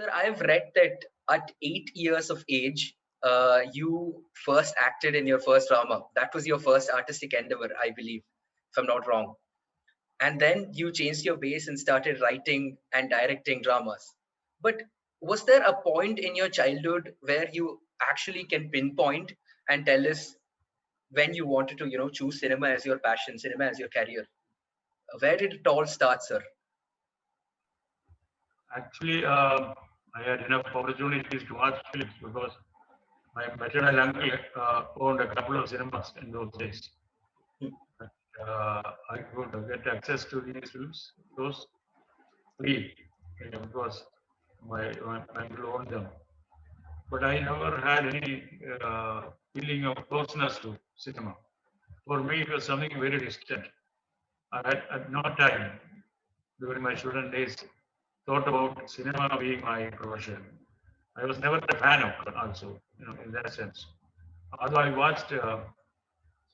Sir, I've read that at 8 years of age, you first acted in your first drama. That was your first artistic endeavor, I believe, if I'm not wrong. And then you changed your base and started writing and directing dramas. But was there a point in your childhood where you actually can pinpoint and tell us when you wanted to, choose cinema as your passion, cinema as your career? Where did it all start, sir? Actually, I had enough opportunities to watch films because my maternal uncle owned a couple of cinemas in those days. I could get access to these films. Those free, because my uncle owned them. But I never had any feeling of closeness to cinema. For me, it was something very distant. I had no time during my student days thought about cinema being my profession. I was never a fan of also, in that sense. Although I watched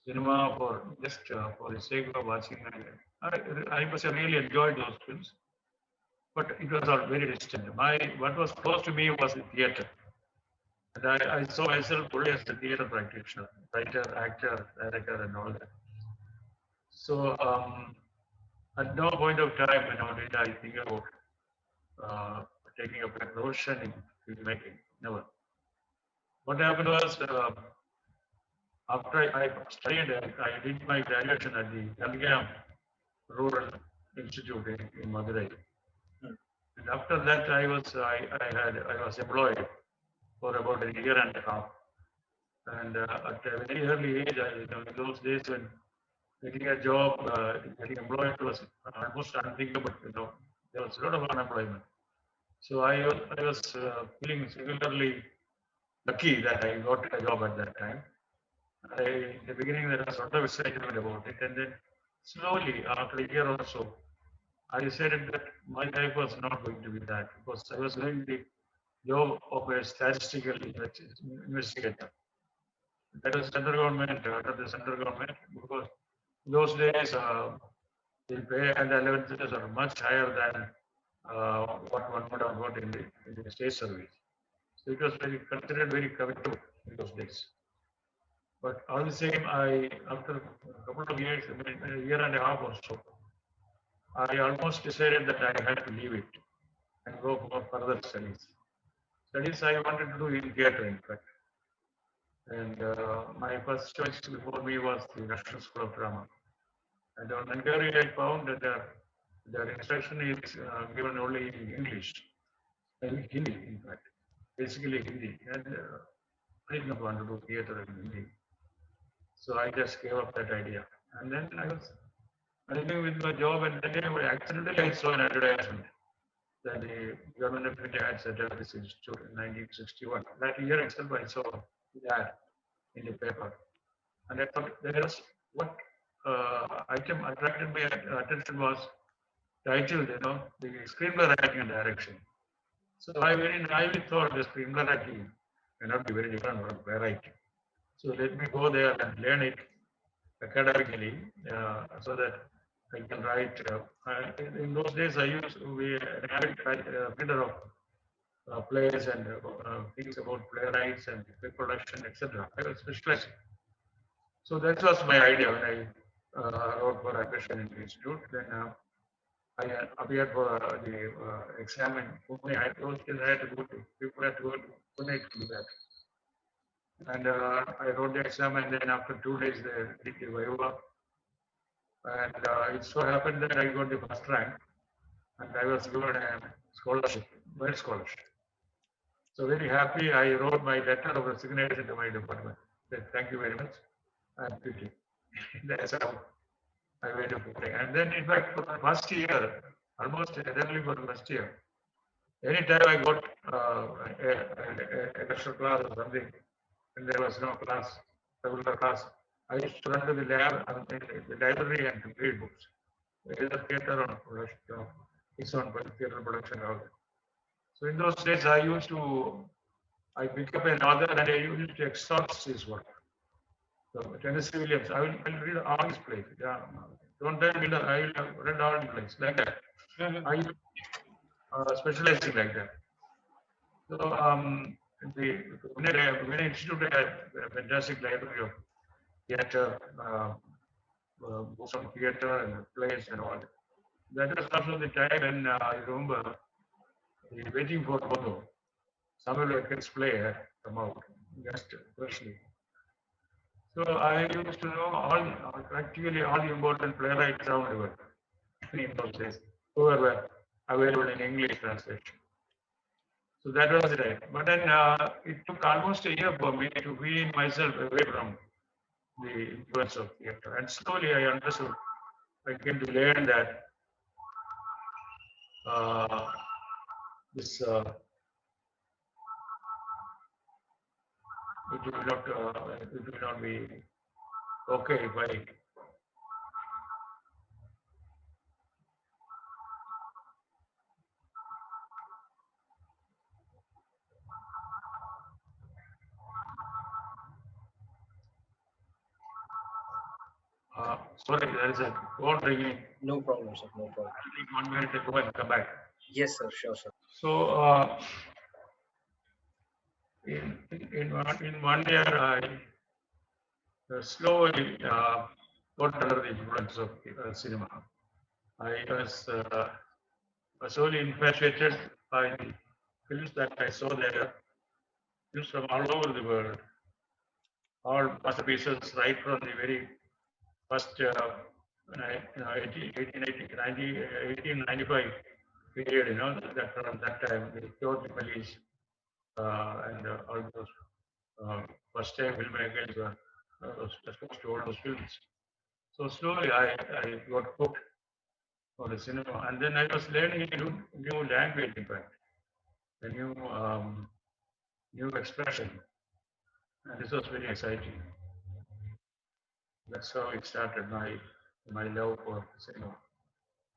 cinema for just for the sake of watching, I must have really enjoyed those films, but it was all very distant. What was close to me was the theatre. And I saw myself fully as a theatre practitioner, writer, actor, director, and all that. So at no point of time, did I think about taking up a profession in filmmaking. Never. What happened was after I studied, I did my graduation at the Gandhigam Rural Institute in Madurai. And after that, I was employed for about a year and a half. And at a very early age, in those days when getting a job, getting employed was almost unthinkable. There was a lot of unemployment. So I was feeling singularly lucky that I got a job at that time. In the beginning, there was a lot of excitement about it, and then slowly, after a year or so, I decided that my life was not going to be that because I was doing the job of a statistical investigator. That was central government, under the central government, because those days the pay and allowances are much higher than what one would have got in the state service. So it was considered very coveted in those days. But all the same, after a couple of years, a year and a half or so, I almost decided that I had to leave it and go for further studies. Studies I wanted to do in theatre, in fact. And my first choice before me was the National School of Drama. And on inquiry, I found that their instruction is given only in English, in Hindi, in fact, basically Hindi. And I did not want to do theatre in Hindi. So I just gave up that idea. And then I was continuing with my job, and then accidentally I saw an advertisement that the government of India had set up this institute in 1961. That year itself, I saw that in the paper. And I thought there was what item attracted my attention was titled, the screenplay writing and direction. So I very naively thought the screenplay writing cannot be very different from playwriting. So let me go there and learn it academically so that I can write. In those days, I used to be an avid reader of plays and things about playwrights and production, etc. I was specialized. So that was my idea when I wrote for admission in the institute. Then I appeared for the exam in Pune. I had to go to people had to go to Pune to do that. And I wrote the exam, and then after 2 days, they did the viva. And it so happened that I got the first rank, and I was given a scholarship, World Scholarship. So very happy, I wrote my letter of resignation to my department. Said, thank you very much. I'm quitting. That's how I went to Pune. And then, in fact, for the first year, almost entirely for the first year, anytime I got an extra class or something, and there was no class, regular class, I used to run to the lab, the library, and to read books. Either theatre or production, its own theatre production. So in those days, I pick up an author and I used to exhaust his work. So Tennessee Williams, I will read all his plays. Yeah, don't tell me that I will read all his plays like that. I specializing like that. So the Venice Institute had a fantastic library of theatre, books on theatre and plays and all. That was also the time when I remember Waiting for Godot. Samuel Beckett's play had come out just freshly. So I used to know practically all the important playwrights around the world in those days, who were available in English translation. So that was right. But then it took almost a year for me to wean myself away from the influence of theatre. And slowly I understood, I came to learn that this it will not be okay if I sorry, there is a phone ringing. No problem, sir. No problem. I'll take 1 minute to go and come back. Yes, sir. Sure, sir. So in 1 year, I slowly got under the influence of cinema. I was solely infatuated by the films that I saw there, films from all over the world, all masterpieces right from the very first 1895 period, that from that time, the George Mellis and all those first time filmmakers were exposed to all those films. So slowly I got hooked for the cinema, and then I was learning a new language, in fact, a new expression, and this was very exciting. That's how it started my love for cinema.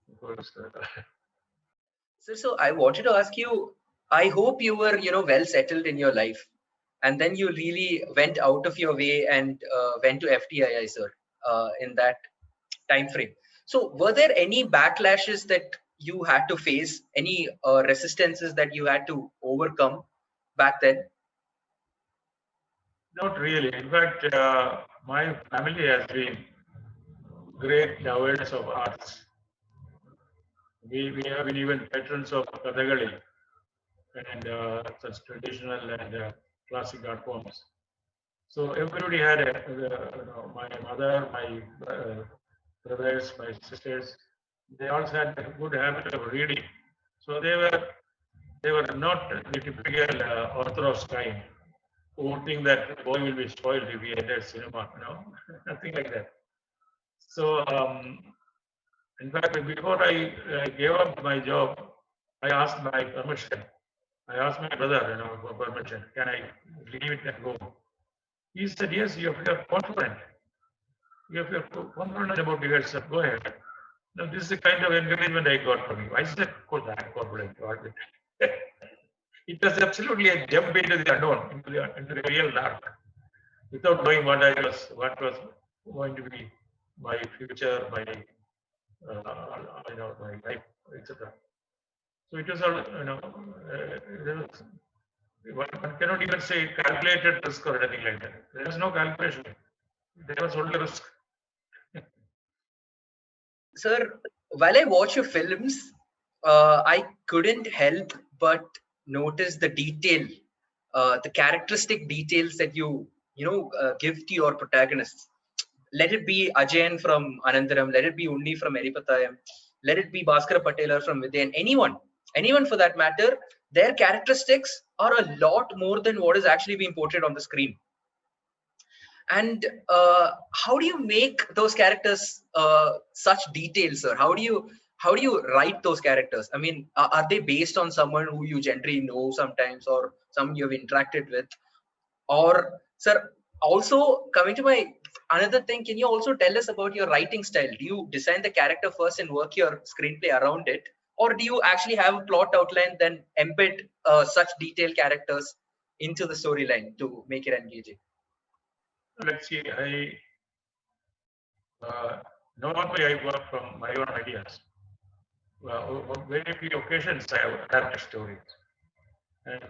Because, So I wanted to ask you, I hope you were, well settled in your life, and then you really went out of your way and went to FTII, sir, in that time frame. So were there any backlashes that you had to face, any resistances that you had to overcome back then? not really. In fact, my family has been great lovers of arts. We have been even patrons of Kathakali and such traditional and classic art forms. So everybody had my mother, my brothers, my sisters. They also had a good habit of reading. So they were not the typical orthodox kind who would think that the boy will be spoiled if he enters cinema. Nothing like that. So in fact, before I gave up my job, I asked my permission. I asked my brother, for permission. Can I leave it and go? He said, yes, if you're confident. If you're confident about yourself, go ahead. Now, this is the kind of encouragement I got from you. I said, of course, I'm confident about it. It was absolutely a jump into the unknown, into the real dark, without knowing what was going to be my future, my my life, etc. So it was all, one cannot even say calculated risk or anything like that. There was no calculation. There was only risk. Sir, while I watch your films, I couldn't help but notice the detail, the characteristic details that you give to your protagonists. Let it be Ajayan from Anandaram, let it be Unni from Eripatayam, let it be Bhaskara Patelar from Vidyan, anyone for that matter, their characteristics are a lot more than what is actually being portrayed on the screen. And how do you make those characters such details, sir? How do you write those characters? I mean, are they based on someone who you generally know sometimes, or someone you have interacted with? Or, sir, also coming to my another thing, can you also tell us about your writing style? Do you design the character first and work your screenplay around it, or do you actually have a plot outline then embed such detailed characters into the storyline to make it engaging? Let's see, normally I work from my own ideas. Well, on very few occasions I have adapted stories. And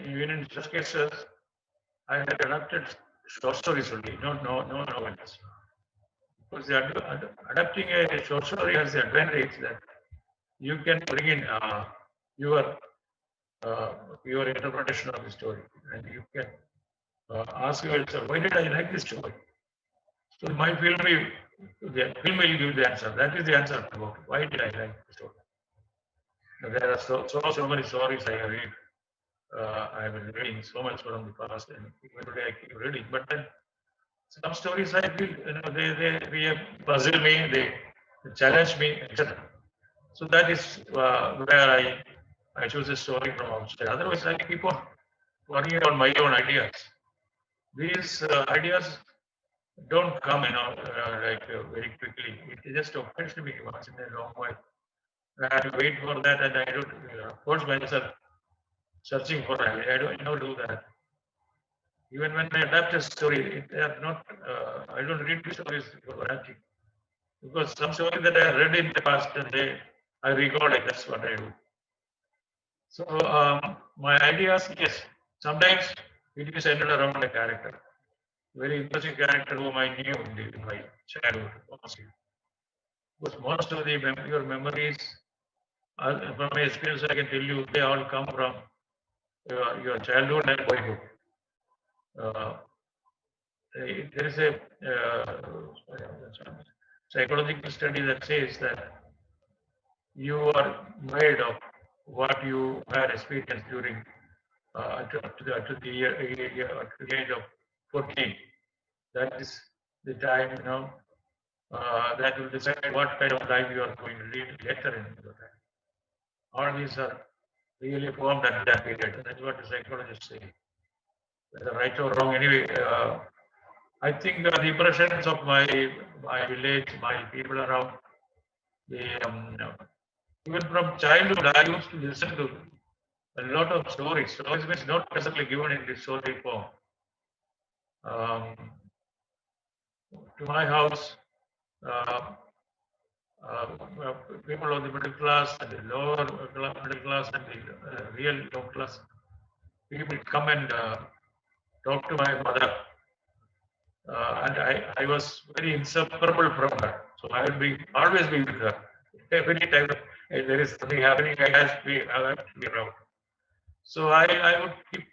even in such cases, I had adapted short stories only, no novels. Because adapting a short story has the advantage that you can bring in your uh, your interpretation of the story, and you can ask yourself, why did I like this story? So my the film will give the answer. That is the answer about why did I like the story. Now, there are so many stories I have read. I've been reading so much from the past, and even today I keep reading. But then some stories I feel, they puzzle me, they challenge me, etc. So that is where I choose a story from outside. Otherwise, I keep on working on my own ideas. These ideas don't come, very quickly. It just occurs to me once in a long while. I have to wait for that, and I don't force myself searching for it. I don't do that. Even when I adapt a story, they are not. I don't read the stories for adapting because some stories that I read in the past and I recall it. That's what I do. So my ideas, yes, sometimes it is centered around a character, very interesting character whom I knew in my childhood. Because most of your memories, from my experience, I can tell you, they all come from your childhood and boyhood. Uh, there is a psychological study that says that you are made of what you had experienced during to the age of 14. That is the time, that will decide what kind of life you are going to lead later in your life. All these are really formed at that period. That's what the psychologists say. Whether right or wrong, anyway, I think the impressions of my village, my people around, the even from childhood, I used to listen to a lot of stories. Stories means not necessarily given in the story form. Um, to my house, uh, people of the middle class and the lower middle class and the real low class people come and talk to my mother. And I was very inseparable from her. So I will be always be with her. Every time there is something happening, I have to be around. So I would keep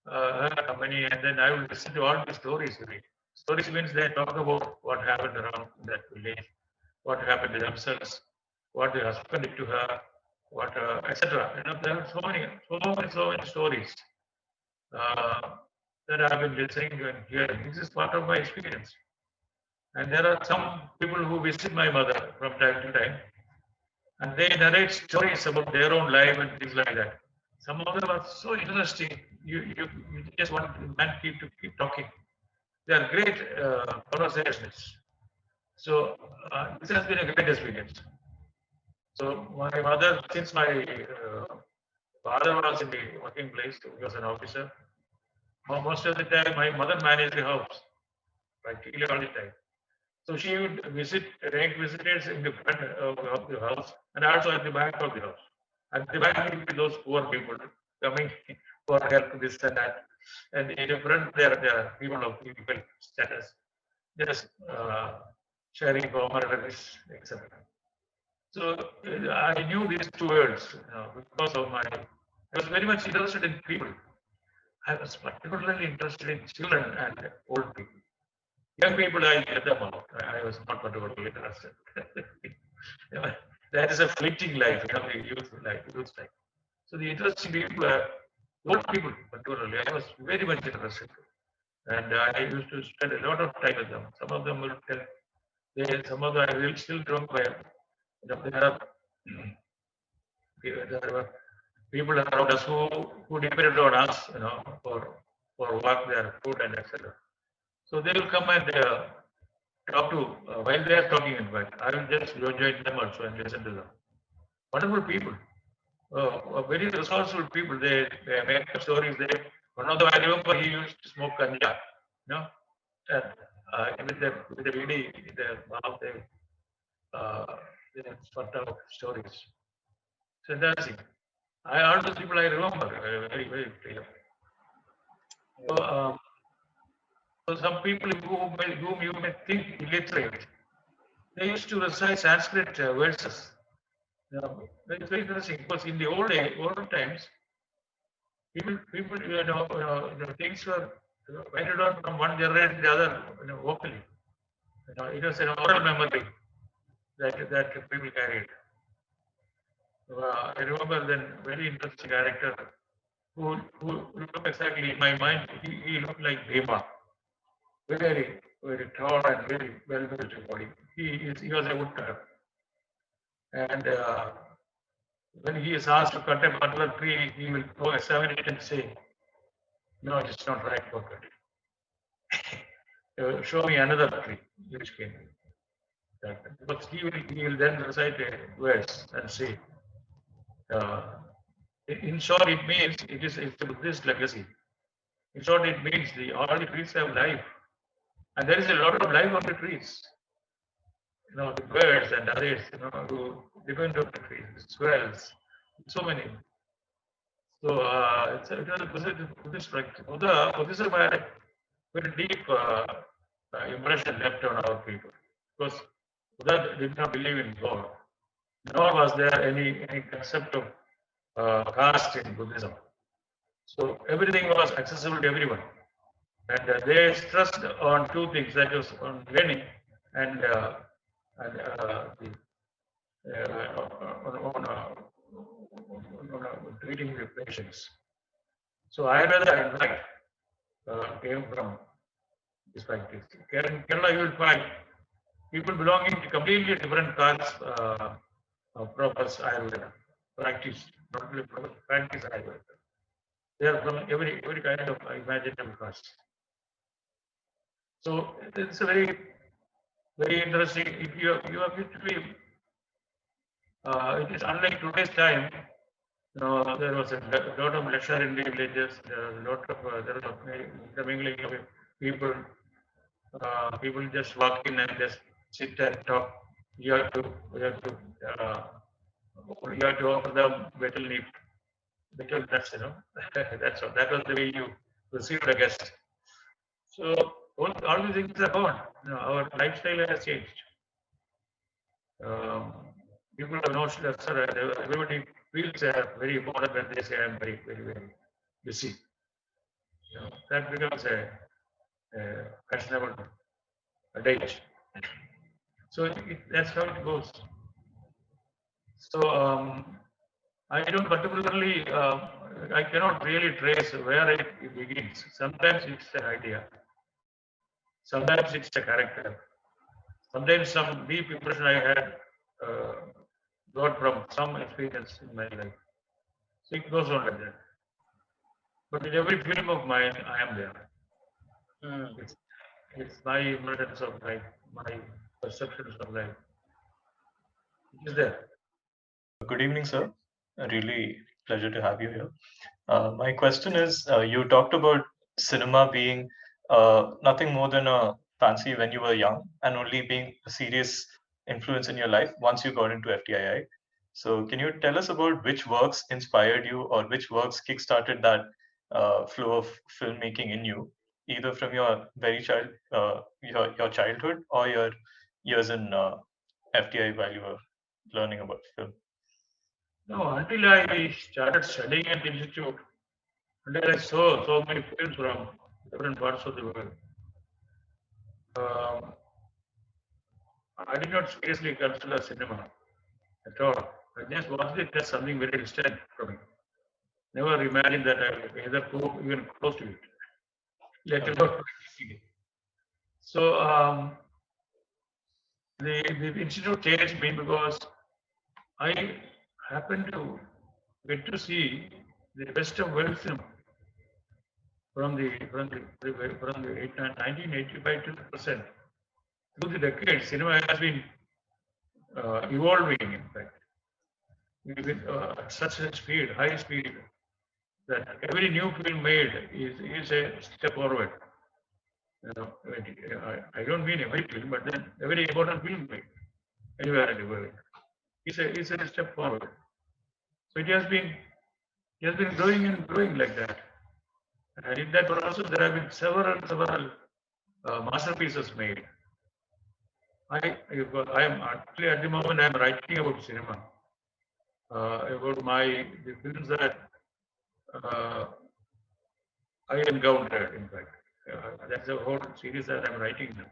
her company, and then I would listen to all the stories with me. Stories means they talk about what happened around that village, what happened to themselves, what the husband did to her, what etc. There are so many stories that I've been listening and hearing. This is part of my experience. And there are some people who visit my mother from time to time, and they narrate stories about their own life and things like that. Some of them are so interesting. You just want man keep talking. They are great conversations. So this has been a great experience. So my mother, since my father was in the working place, he was an officer. Most of the time, my mother managed the house practically all the time. So she would rank visitors in the front of the house and also at the back of the house. At the back will be those poor people coming for help, this and that. And in the front, there are people of people status, just sharing commodities, etc. So I knew these two words because of I was very much interested in people. I was particularly interested in children and old people. Young people, I let them out. I was not particularly interested. That is a fleeting life, the youth life. So the interesting people are old people, particularly. I was very much interested. And I used to spend a lot of time with them. Some of them will tell, some of them I will still remember. There are there were people around us who depended on us, for work, their food and etc. So they will come and talk to while they are talking. In fact, I will just join them also and listen to them. Wonderful people, very resourceful people. They make up stories. One of them I remember he used to smoke ganja, and with the lady in the mouth, uh, they sort out stories. So that's it. All those people I remember very, very clear. So, so some people whom you may think illiterate, they used to recite Sanskrit verses. It's very interesting because in the old times, people, things were handed on from one generation to the other, vocally. It was an oral memory that people carried. I remember then very interesting character who looked exactly in my mind. He looked like Bhima, very very tall and very well built body. He was a woodcutter, and when he is asked to cut a particular tree, he will go examine it and say, "No, it is not right for cutting. Show me another tree which can." But he will then recite a verse and say, uh, in short, it means it's a Buddhist legacy. In short, it means all the trees have life, and there is a lot of life on the trees. The birds and others, who depend on the trees, the squirrels, so many. So it was a Buddhist practice. Buddhism had a very deep impression left on our people because Buddha did not believe in God, nor was there any concept of caste in Buddhism. So everything was accessible to everyone. And they stressed on two things, that was on learning and, on treating the patients. So Ayurveda, in fact, came from this practice. In Kerala, you will find people belonging to completely different castes profess Ayurveda, practice, not only practice Ayurveda. They are from every kind of imaginable caste. So it's a very, very interesting. If you have literally, it is unlike today's time. There was a lot of leisure in the villages. There was intermingling of people. People just walk in and just sit and talk. You have to, you have to, you have to offer them betel leaf, betel nuts. That's all. That was the way you received a guest. So all these things are gone. Our lifestyle has changed. People have no stress. Everybody feels very important when they say I'm very, very, very busy. That becomes a fashionable adage. So that's how it goes. So I don't particularly, I cannot really trace where it begins. Sometimes it's an idea. Sometimes it's a character. Sometimes some deep impression I had got from some experience in my life. So it goes on like that. But in every film of mine, I am there. It's my impressions of life, my perceptions of life. It is there. Good evening, sir. A really pleasure to have you here. My question is, you talked about cinema being nothing more than a fancy when you were young and only being a serious influence in your life once you got into FTII. So can you tell us about which works inspired you or which works kickstarted that flow of filmmaking in you, either from your your childhood or your years in FTI while you were learning about film? No, until I started studying at the institute, until I saw so many films from different parts of the world, um, I did not seriously consider cinema at all. I just watched it as something very distant from me. Never imagined that I would either go even close to it, let alone practicing it. So the institute changed me because I happened to get to see the best of world cinema from the 1985 to the present. Through the decades, cinema has been evolving. In fact, with at such a speed, high speed, that every new film made is a step forward. I don't mean every film, but then every important film made anywhere in the world is a step forward. So it has been He has been growing and growing like that. And in that process, there have been several masterpieces made. I am actually at the moment I am writing about cinema, about the films that uh, I encountered. In fact, that's a whole series that I'm writing now.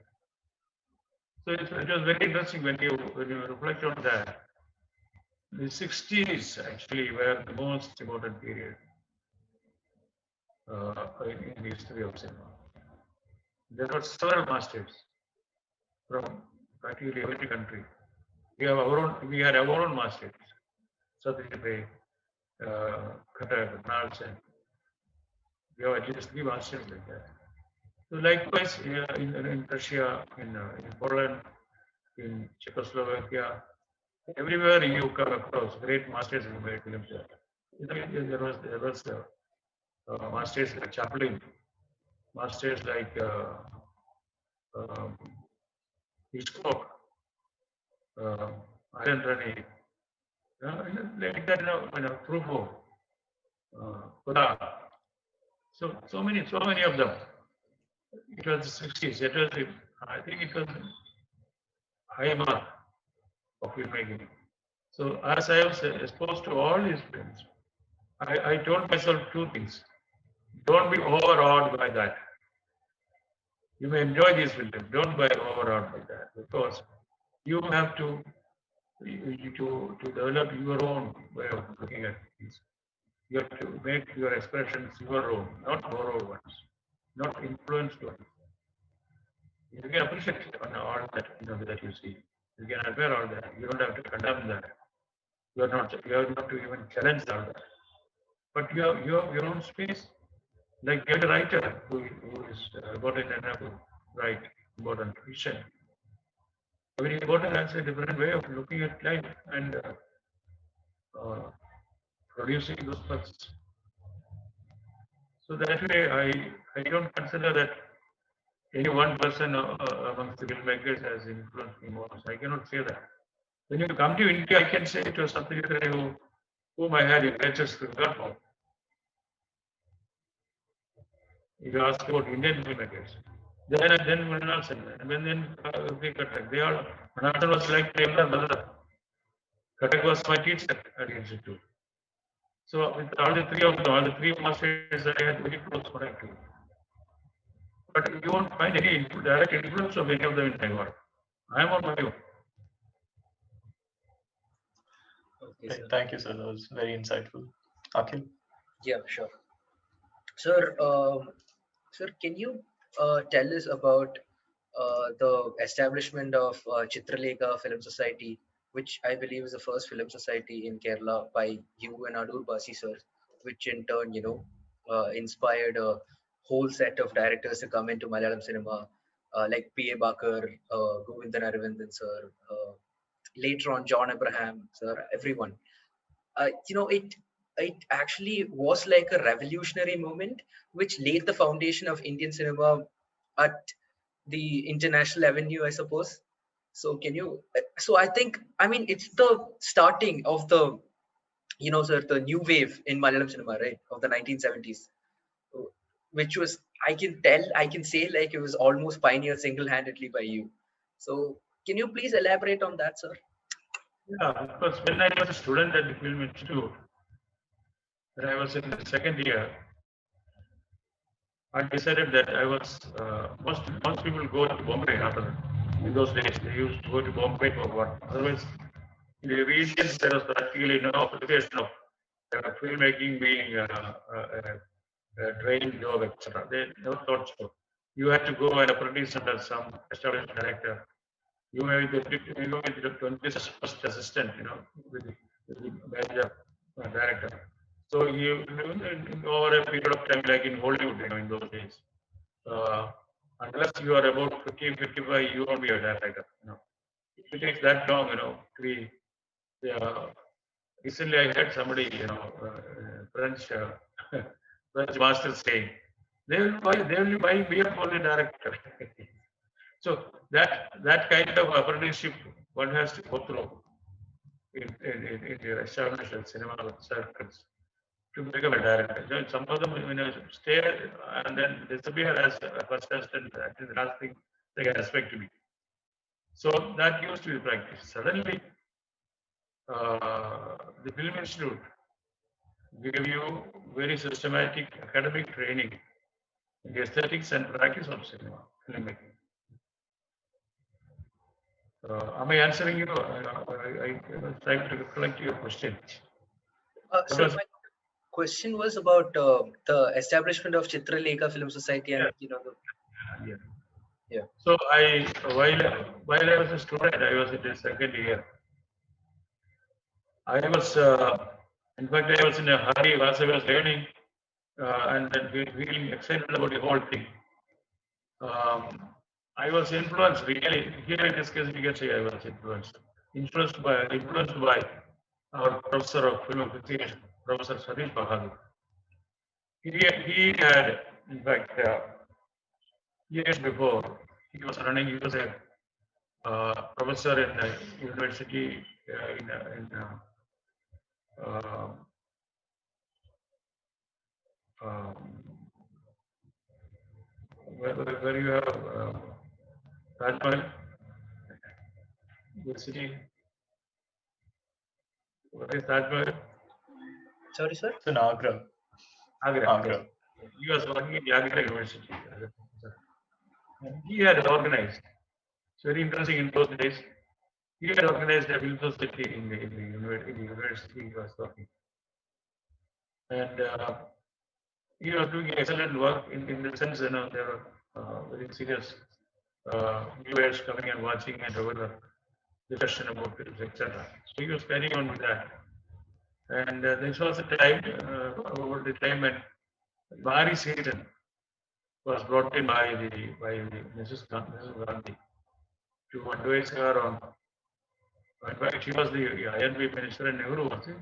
So it was very interesting when you reflect on that. The 60s actually were the most important period in the history of cinema. There were several masters from practically every country. We had our own masters. Satyajit Ray, Katak, Nalsen. We have at least 3 masters like that. So likewise, in Russia, in Poland, in Czechoslovakia, everywhere you come across great masters who made films there. There was masters like Chaplin, masters like um, Hitchcock, uh, Iron Rennie, like that, Truffaut, Koda. So many of them. It was the 60s. I think it was high mark of filmmaking. So as I was exposed to all these films, I told myself 2 things. Don't be overawed by that. You may enjoy these films. Don't be overawed by that because you have to develop your own way of looking at things. You have to make your expressions your own, not borrowed ones, not influenced ones. You can appreciate on all that that you see. You can admire all that. You don't have to condemn that. You are not to even challenge all that. But you have your own space. Like every writer who is important enough to write about a vision. Every important has a different way of looking at life and uh, producing those thoughts. So that way, I don't consider that any one person amongst the filmmakers has influenced me most. I cannot say that. When you come to India, I can say it was something whom I had the greatest regard for. If you ask about Indian filmmakers, then Manalsan, and then Katak, they all Manalsan was like my elder brother. Katak was my teacher at the institute. So with all the three of them, all the 3 masters, I had very close contact to. But you won't find any direct influence of any of them in my work. I am on my own. Okay, Right, sir. thank you, sir. That was very insightful. Akhil? Yeah, sure. Sir, sir, can you tell us about the establishment of Chitralekha Film Society, which I believe is the first film society in Kerala by you and Adoor Basi sir, which in turn, inspired a whole set of directors to come into Malayalam cinema, like P.A. Bakar, Govindan Aravindan sir, later on John Abraham sir, everyone. It actually was like a revolutionary moment which laid the foundation of Indian cinema at the international avenue, I suppose. So can you? So I think, I mean, it's the starting of the, sir, the new wave in Malayalam cinema, right, of the 1970s, which was, I can say, like, it was almost pioneered single-handedly by you. So can you please elaborate on that, sir? Yeah, because when I was a student at the Film Institute, when I was in the second year, I decided that I was most people go to Bombay after that. In those days they used to go to Bombay for work. Otherwise, in the regions there was practically no application of filmmaking being a training job, etc. They never thought so. You had to go and apprentice under some established director. You may be the 20th first assistant, with the major director. So over a period of time, like in Hollywood, in those days, uh, unless you are about 50, 55, you won't be a director. If it takes that long, recently I had somebody, French French master saying, they will buy beer for the director. So that kind of apprenticeship one has to go through in your established cinema circles. to become a director. So some of them, stay and then disappear as a first assistant. That is the last thing they can expect to be. So that used to be practiced. Suddenly, the Film Institute gave you very systematic academic training in the aesthetics and practice of cinema filmmaking. Am I answering you? I was trying to reflect your question. Sir, my question was about the establishment of Chitralekha Film Society and Yeah. So while I was a student, I was in the second year. I was, in fact, I was in a hurry as I was learning and then feeling excited about the whole thing. I was influenced really. Here in this case, we can say I was influenced by our professor of film appreciation, Professor Satish Bahadur. He had, in fact, years before, he was a professor in the university where you have Padmavibhushan, the city. What is Padmavibhushan? Sorry, sir? It's in Agra. Agra. He was working in the Agra University. And he had organized, it's very interesting in those days, he had organized a film society in the university he was working. And he was doing excellent work in the sense, there were very serious viewers coming and watching and over the discussion about films, etc. So he was carrying on with that. And this was a time, over the time when Mary Satan was brought in by Mrs. Gandhi to advise her on. In fact, she was the INB minister and Nehru was the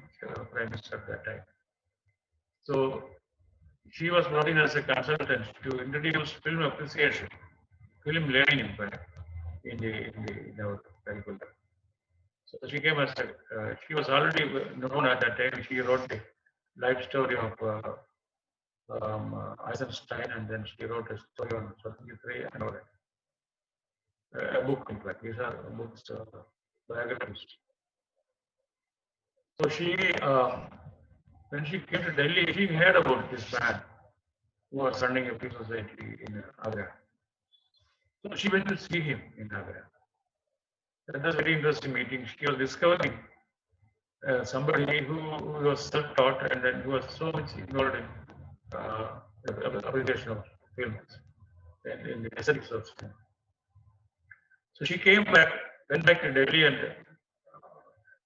prime minister at that time. So she was brought in as a consultant to introduce film appreciation, film learning, in fact, in our curriculum. So she came as she was already known at that time. She wrote the life story of Eisenstein, and then she wrote a story on Three and all that. A book, in fact. These are books, biographies. So she, when she came to Delhi, she heard about this man who was running a film society in Agra. So she went to see him in Agra. That was a very interesting meeting. She was discovering somebody who was self-taught and then who was so much involved in the appreciation of films and in the aesthetics of film. So she went back to Delhi and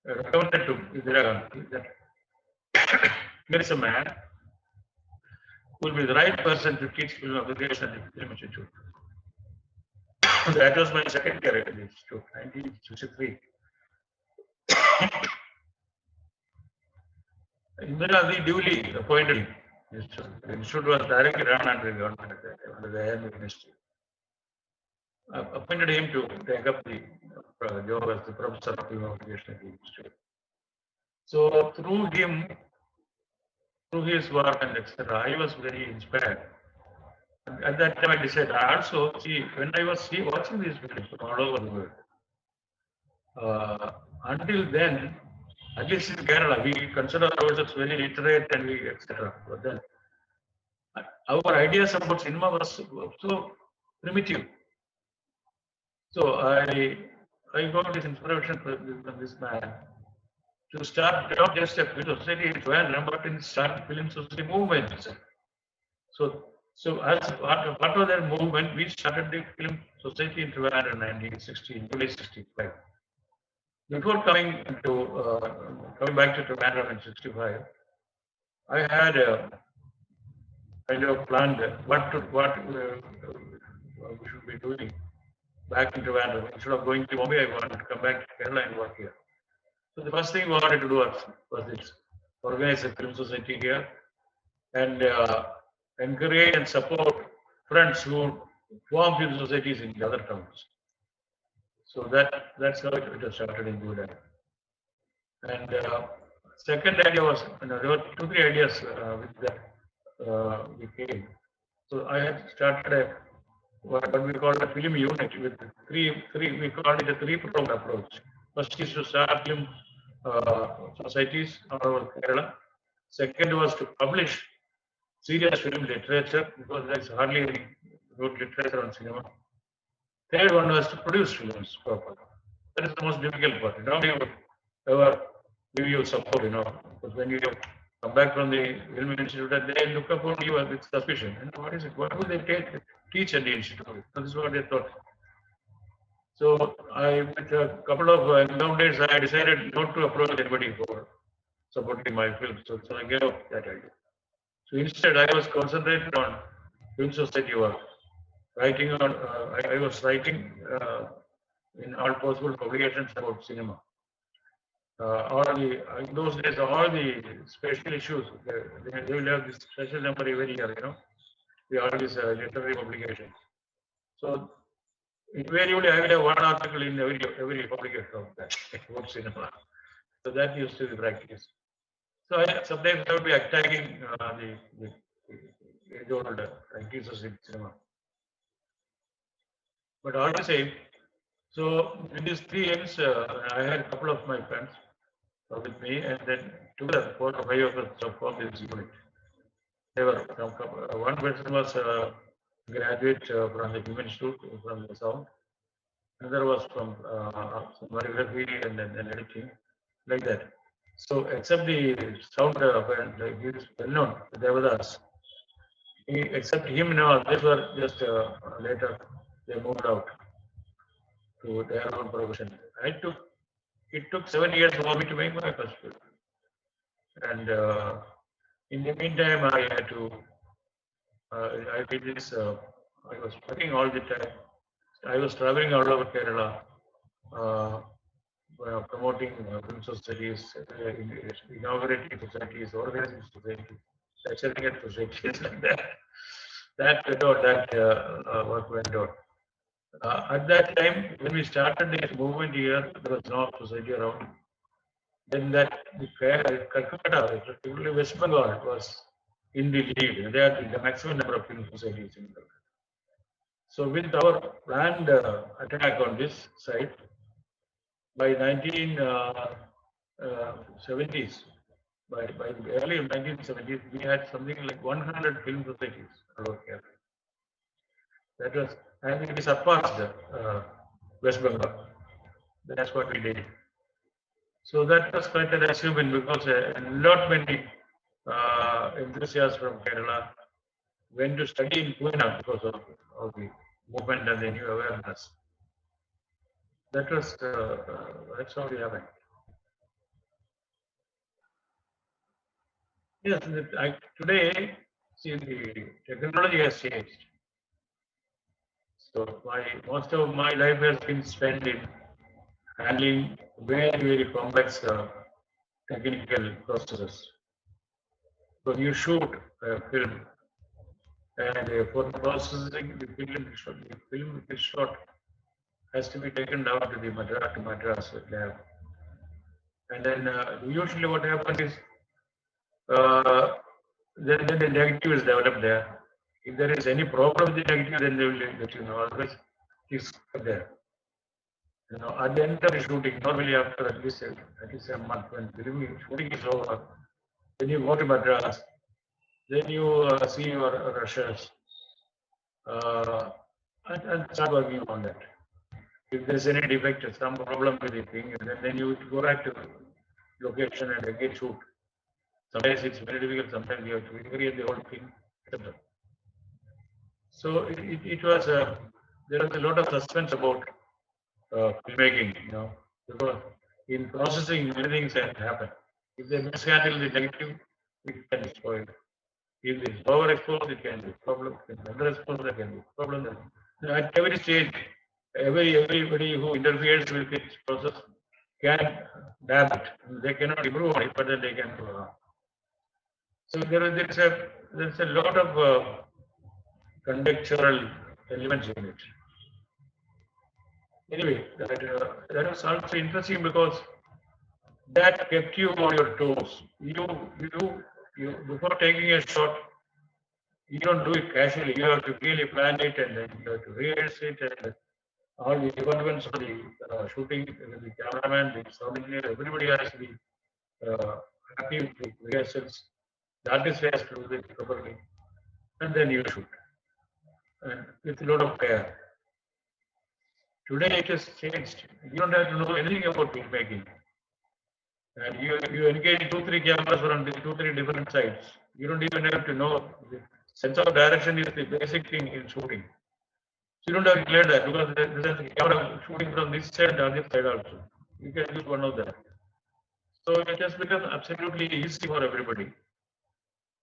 recommended to Indira Gandhi that here is a man who will be the right person to teach film appreciation at the Film Institute. That was my second year at the Institute, 1963. Indira Gandhi duly appointed him. The institute was directly run under the government at that time, under the INB ministry. Appointed him to take up the job as the professor of film application at the institute. So through him, through his work and etc., I was very inspired. And at that time, I decided. I also see when I was watching these films all over the world. Until then, at least in Kerala, we consider ourselves very literate and we etc. But then, our ideas about cinema was so primitive. So I got this inspiration from this man to start not just a film society in Trivandrum, but in start film society movement. So as part of that movement, we started the film society in Trivandrum in 1960, July 65. Before coming back to Trivandrum in 65, I had kind of planned what we should be doing back in Trivandrum. Instead of going to Bombay, I wanted to come back to Kerala and work here. So the first thing we wanted to do was this: organize a film society here and encourage and support friends who form film societies in the other towns. So that's how it started in July. And second idea was, there were 2-3 ideas with that we came. So I had started a what we call a film unit with three. We call it a three-pronged approach. First is to start film societies all over Kerala. Second was to publish serious film literature because there is hardly any good literature on cinema. Third one was to produce films properly. That is the most difficult part. Nobody would ever give you support, because when you come back from the film institute, they look upon you with suspicion. What is it? What will they teach at the institute? That is what they thought. So with a couple of encounters, I decided not to approach anybody for supporting my film. So I gave up that idea. So instead, I was concentrated on film society work. Writing on, I was writing in all possible publications about cinema. In those days, all the special issues, they will have this special number every year, We all these literary publications. So invariably, I will have one article in every publication of that about cinema. So that used to be practice. So sometimes I would be attacking the age-old practices in cinema. But all the same, so in these 3 aims, I had a couple of my friends with me, and then together 4 or 5 of us formed this unit. They were one person was a graduate from the Human Institute from the South. Another was from cinematography and then editing, like that. So except the sound, he is well known, Devadas. Except him, others were just later they moved out to their own profession. It took 7 years for me to make my first film. And in the meantime, I had to, I did this, I was working all the time. I was traveling all over Kerala, promoting film societies, inaugurating societies, organizing societies, lecturing at societies like that. That work went on. At that time, when we started this movement here, there was no society around. Then the Calcutta, particularly West Bengal, was in the lead. They had the maximum number of film societies in Calcutta. So with our planned attack on this site, by 1970s, by the early 1970s, we had something like 100 film societies around here. That was, and it surpassed West Bengal. That's what we did. So that was quite an achievement because not many enthusiasts from Kerala went to study in Pune because of the movement and the new awareness. That was that's how we happened. Yes, today, see, the technology has changed. So most of my life has been spent in handling very complex technical processes. So you shoot a film, and for the processing, the film is shot has to be taken down to the Madras lab. And then usually what happens is then the negative is developed there. If there is any problem with the negative, then they will let you know. Otherwise, it's there. At the end of the shooting, normally after at least a month, when the shooting is over, then you go to Madras, then you see your rushers and start working on that. If there's any defect, some problem with the thing, then you go back to the location and again shoot. Sometimes it's very difficult, sometimes you have to recreate the whole thing, etc. So it was, there was a lot of suspense about filmmaking, because in processing, many things can happen. If they mishandle the negative, it can spoil. If it is overexposed, it can be a problem. If it's underexposed, it can be a problem. At every stage, everybody who interferes with this process can damage it. They cannot improve on it, but then they can do wrong. So there's a lot of contextual elements in it. Anyway, that was also interesting because that kept you on your toes. You before taking a shot, you don't do it casually. You have to really plan it and then you have to rehearse it and all the equipment for the shooting, the cameraman, the sound engineer, everybody has to be happy with the rehearsals. The artist has to do it properly, and then you shoot and with a lot of care. Today it has changed. You don't have to know anything about filmmaking. And you engage two, three cameras from two, three different sides. You don't even have to know. The sense of direction is the basic thing in shooting. So you don't have to learn that because there's a camera shooting from this side and other side also. You can use one of that. So it has become absolutely easy for everybody.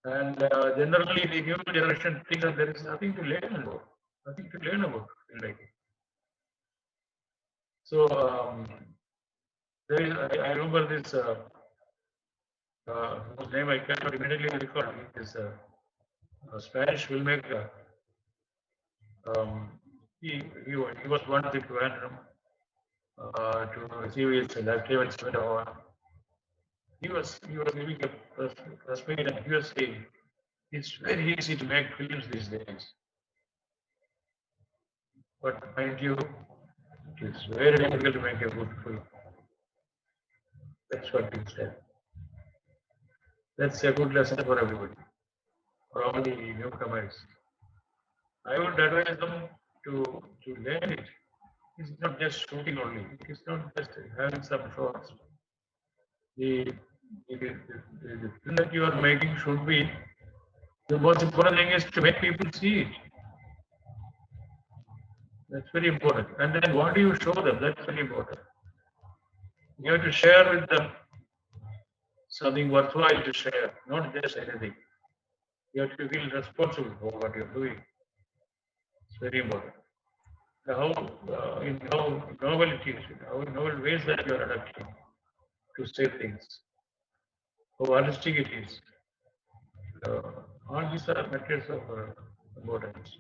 And generally, the new generation thinks that there is nothing to learn about. Nothing to learn about filmmaking. So there is, I remember this whose name I cannot immediately recall. It is a Spanish filmmaker. He was wanted to Random to receive his lifetime achievement award. He was giving a press meet and he was saying it's very easy to make films these days. But mind you, it is very difficult to make a good film. That's what he said. That's a good lesson for everybody, for all the newcomers. I would advise them to learn it. It's not just shooting only. It is not just having some shots. The, the film that you are making should be, the most important thing is to make people see it. That's very important. And then what do you show them? That's very important. You have to share with them something worthwhile to share, not just anything. You have to feel responsible for what you're doing. It's very important. In how novel it is, how novel ways that you are adapting to say things, how artistic it is. All these are matters of importance.